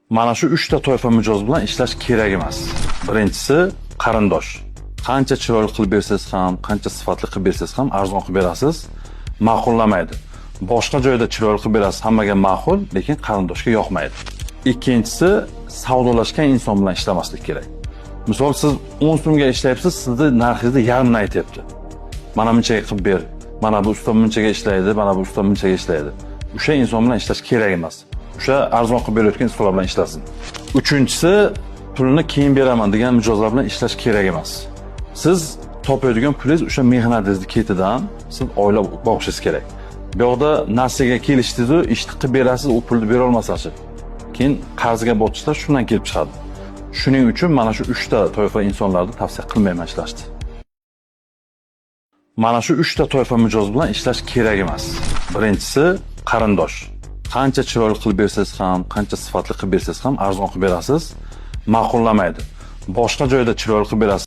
Mana shu 3 ta toifa mijoz bilan ishlash kerak emas. Birinchisi qarindosh. Qancha chiroyli qilib bersangiz ham, qancha sifatli qilib bersangiz ham arzon qilib berasiz, ma'qullamaydi. Boshqa joyda chiroyli qilib berasiz, hammaga ma'qul, lekin qarindoshga yoqmaydi. Ikkinchisi savdolashgan inson bilan ishlamaslik kerak. Misol siz 10 so'mga ishlayapsiz, sizni narxingizni yarmini aytyapti. Mana bunchaga qilib ber. Mana bu usta bunchaga ishlaydi, mana bu usta bunchaga ishlaydi. O'sha inson bilan ishlash kerak emas. O'sha arzon qilib berayotgan ustalar bilan ishlasin. Uchinchisi pulni keyin beraman degan mijozlar bilan ishlash kerak emas. Siz topadigan pulingiz o'sha mehnatingizni ketidan siz oila boqishingiz kerak. Bu yoqda narsaga kelishdingiz-u, ishni qilib berasiz, u pulni bera olmasangiz, keyin qarzga botishlar shundan kelib chiqadi. Shuning uchun mana shu 3 ta toifa insonlarni tavsiya qilmayman ishlashni. Mana shu 3 ta toifa mijoz bilan ishlash kerak emas. Birinchisi qarindosh. Qancha chiroyli qilib bersangiz ham, qancha sifatli qilib bersangiz ham arzon qilib berasiz, ma'qullamaydi. Boshqa joyda chiroyli qilib berasiz,